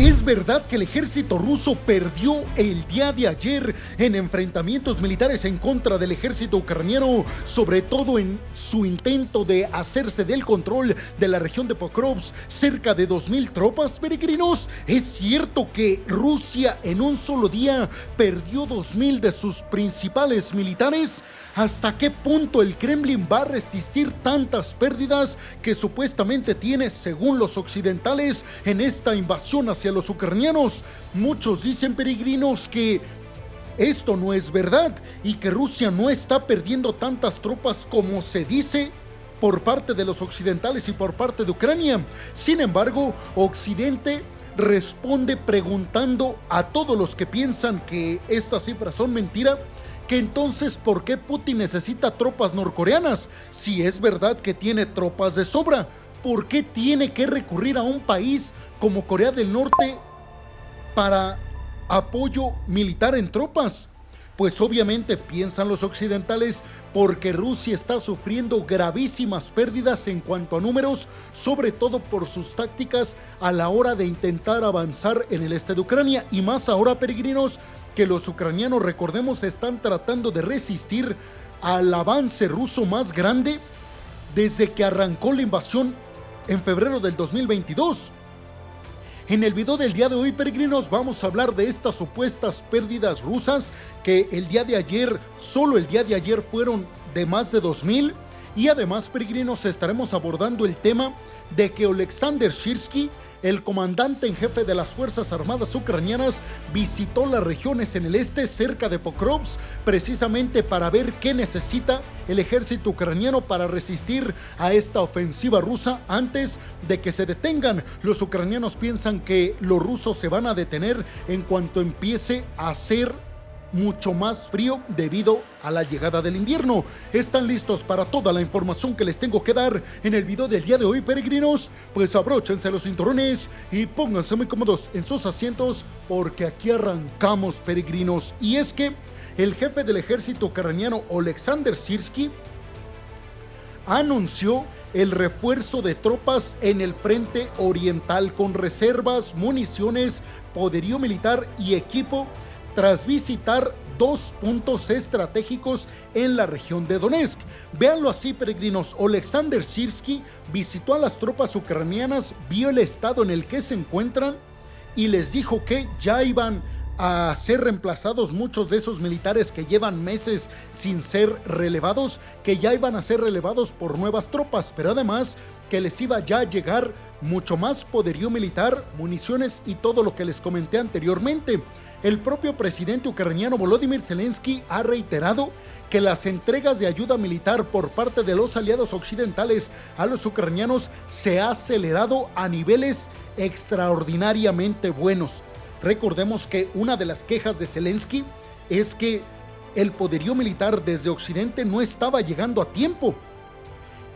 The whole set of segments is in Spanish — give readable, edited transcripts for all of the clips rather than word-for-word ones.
¿Es verdad que el ejército ruso perdió el día de ayer en enfrentamientos militares en contra del ejército ucraniano, sobre todo en su intento de hacerse del control de la región de Pokrovsk, cerca de 2,000 tropas, peregrinos? ¿Es cierto que Rusia en un solo día perdió 2,000 de sus principales militares? ¿Hasta qué punto el Kremlin va a resistir tantas pérdidas que supuestamente tiene, según los occidentales, en esta invasión hacia los ucranianos? Muchos dicen, peregrinos, que esto no es verdad y que Rusia no está perdiendo tantas tropas como se dice por parte de los occidentales y por parte de Ucrania. Sin embargo, Occidente responde preguntando a todos los que piensan que estas cifras son mentira, que entonces ¿por qué Putin necesita tropas norcoreanas? Si es verdad que tiene tropas de sobra, ¿por qué tiene que recurrir a un país como Corea del Norte para apoyo militar en tropas? Pues obviamente piensan los occidentales porque Rusia está sufriendo gravísimas pérdidas en cuanto a números, sobre todo por sus tácticas a la hora de intentar avanzar en el este de Ucrania, y más ahora, peregrinos, que los ucranianos, recordemos, están tratando de resistir al avance ruso más grande desde que arrancó la invasión en febrero del 2022. En el video del día de hoy, peregrinos, vamos a hablar de estas supuestas pérdidas rusas que el día de ayer, solo el día de ayer, fueron de más de 2,000. Y además, peregrinos, estaremos abordando el tema de que Oleksandr Syrskyi, el comandante en jefe de las Fuerzas Armadas ucranianas, visitó las regiones en el este cerca de Pokrovsk precisamente para ver qué necesita el ejército ucraniano para resistir a esta ofensiva rusa antes de que se detengan. Los ucranianos piensan que los rusos se van a detener en cuanto empiece a ser mucho más frío debido a la llegada del invierno. ¿Están listos para toda la información que les tengo que dar en el video del día de hoy, peregrinos? Pues abróchense los cinturones y pónganse muy cómodos en sus asientos, porque aquí arrancamos, peregrinos. Y es que el jefe del ejército ucraniano, Oleksandr Syrskyi, anunció el refuerzo de tropas en el frente oriental con reservas, municiones, poderío militar y equipo, tras visitar 2 puntos estratégicos en la región de Donetsk. Véanlo así, peregrinos. Oleksandr Syrskyi visitó a las tropas ucranianas, vio el estado en el que se encuentran y les dijo que ya iban a ser reemplazados muchos de esos militares que llevan meses sin ser relevados, que ya iban a ser relevados por nuevas tropas, pero además que les iba ya a llegar mucho más poderío militar, municiones y todo lo que les comenté anteriormente. El propio presidente ucraniano Volodymyr Zelensky ha reiterado que las entregas de ayuda militar por parte de los aliados occidentales a los ucranianos se ha acelerado a niveles extraordinariamente buenos. Recordemos que una de las quejas de Zelensky es que el poderío militar desde Occidente no estaba llegando a tiempo.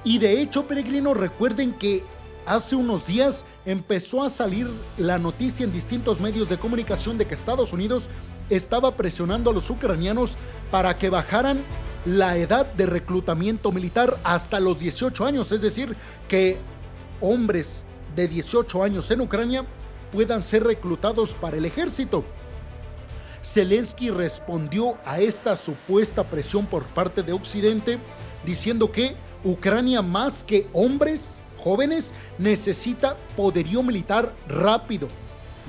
Y de hecho, peregrinos, recuerden que hace unos días empezó a salir la noticia en distintos medios de comunicación de que Estados Unidos estaba presionando a los ucranianos para que bajaran la edad de reclutamiento militar hasta los 18 años, es decir, que hombres de 18 años en Ucrania puedan ser reclutados para el ejército. Zelensky respondió a esta supuesta presión por parte de Occidente diciendo que Ucrania, más que hombres jóvenes, necesita poderío militar rápido,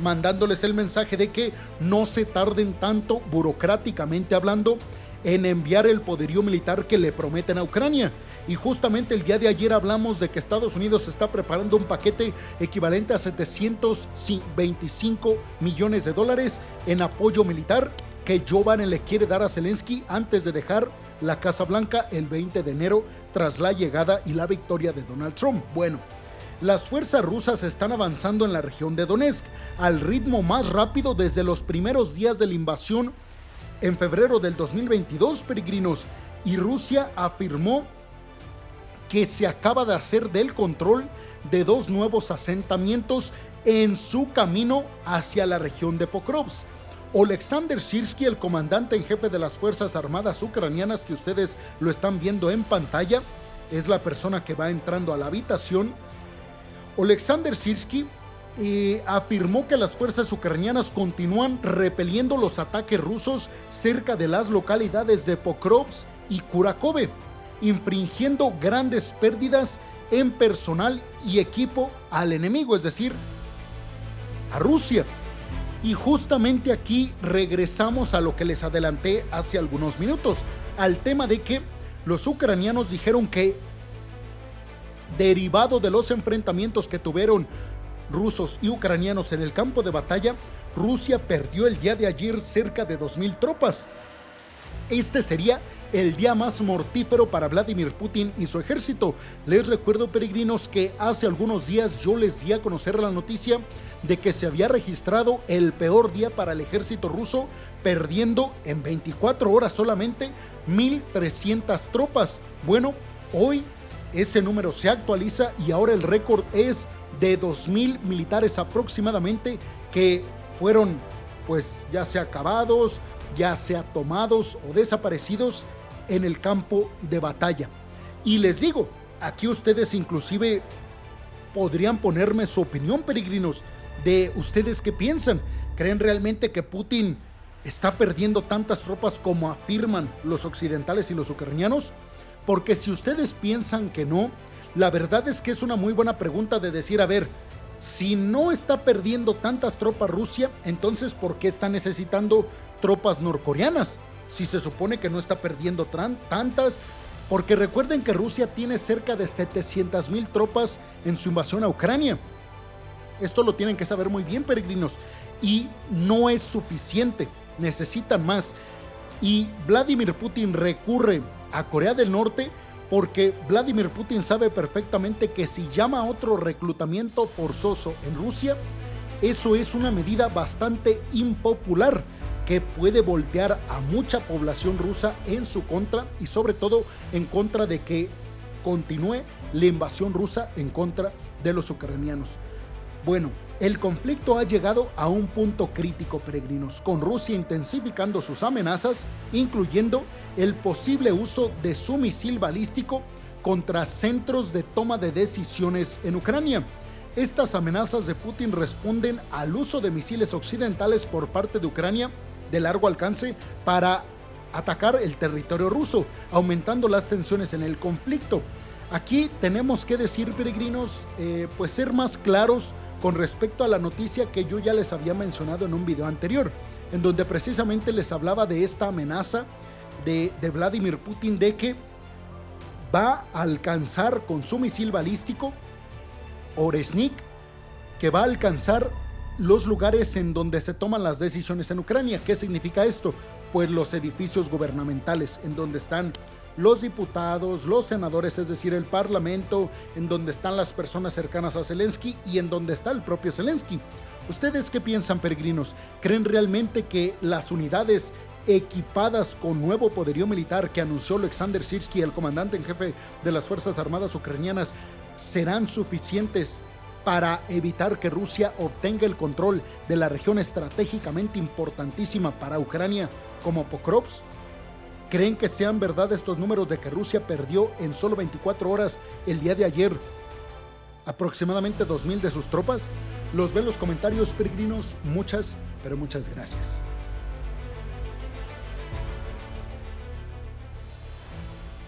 mandándoles el mensaje de que no se tarden tanto, burocráticamente hablando, en enviar el poderío militar que le prometen a Ucrania. Y justamente el día de ayer hablamos de que Estados Unidos está preparando un paquete equivalente a 725 millones de dólares en apoyo militar que Joe Biden le quiere dar a Zelensky antes de dejar la Casa Blanca el 20 de enero tras la llegada y la victoria de Donald Trump. Bueno, las fuerzas rusas están avanzando en la región de Donetsk al ritmo más rápido desde los primeros días de la invasión en febrero del 2022, peregrinos, y Rusia afirmó que se acaba de hacer del control de 2 nuevos asentamientos en su camino hacia la región de Pokrovsk. Oleksandr Syrskyi, el comandante en jefe de las Fuerzas Armadas ucranianas, que ustedes lo están viendo en pantalla, es la persona que va entrando a la habitación. Oleksandr Syrskyi afirmó que las fuerzas ucranianas continúan repeliendo los ataques rusos cerca de las localidades de Pokrovsk y Kurakovo, infringiendo grandes pérdidas en personal y equipo al enemigo, es decir, a Rusia. Y justamente aquí regresamos a lo que les adelanté hace algunos minutos, al tema de que los ucranianos dijeron que, derivado de los enfrentamientos que tuvieron rusos y ucranianos en el campo de batalla, Rusia perdió el día de ayer cerca de 2,000 tropas. Este sería el día más mortífero para Vladimir Putin y su ejército. Les recuerdo, peregrinos, que hace algunos días yo les di a conocer la noticia de que se había registrado el peor día para el ejército ruso, perdiendo en 24 horas solamente 1,300 tropas. Bueno, hoy ese número se actualiza y ahora el récord es de 2,000 militares aproximadamente que fueron, pues, ya sea acabados, ya sea tomados o desaparecidos en el campo de batalla. Y les digo, aquí ustedes inclusive podrían ponerme su opinión, peregrinos, de ustedes qué piensan. ¿Creen realmente que Putin está perdiendo tantas tropas como afirman los occidentales y los ucranianos? Porque si ustedes piensan que no, la verdad es que es una muy buena pregunta de decir, a ver, si no está perdiendo tantas tropas Rusia, entonces ¿por qué está necesitando tropas norcoreanas? Si se supone que no está perdiendo tantas, porque recuerden que Rusia tiene cerca de 700,000 tropas en su invasión a Ucrania. Esto lo tienen que saber muy bien, peregrinos, y no es suficiente, necesitan más. Y Vladimir Putin recurre a Corea del Norte porque Vladimir Putin sabe perfectamente que si llama a otro reclutamiento forzoso en Rusia, eso es una medida bastante impopular que puede voltear a mucha población rusa en su contra y sobre todo en contra de que continúe la invasión rusa en contra de los ucranianos. Bueno, el conflicto ha llegado a un punto crítico, peregrinos, con Rusia intensificando sus amenazas, incluyendo el posible uso de su misil balístico contra centros de toma de decisiones en Ucrania. Estas amenazas de Putin responden al uso de misiles occidentales por parte de Ucrania de largo alcance para atacar el territorio ruso, aumentando las tensiones en el conflicto. Aquí tenemos que decir, peregrinos, pues ser más claros con respecto a la noticia que yo ya les había mencionado en un video anterior, en donde precisamente les hablaba de esta amenaza de Vladimir Putin de que va a alcanzar con su misil balístico Oreshnik, que va a alcanzar los lugares en donde se toman las decisiones en Ucrania. ¿Qué significa esto? Pues los edificios gubernamentales, en donde están los diputados, los senadores, es decir, el parlamento, en donde están las personas cercanas a Zelensky y en donde está el propio Zelensky. ¿Ustedes qué piensan, peregrinos? ¿Creen realmente que las unidades equipadas con nuevo poderío militar que anunció Alexander Sirski, el comandante en jefe de las Fuerzas Armadas ucranianas, serán suficientes para evitar que Rusia obtenga el control de la región estratégicamente importantísima para Ucrania como Pokrovsk? ¿Creen que sean verdad estos números de que Rusia perdió en solo 24 horas el día de ayer aproximadamente 2,000 de sus tropas? Los ven en los comentarios, peregrinos. Muchas, pero muchas gracias.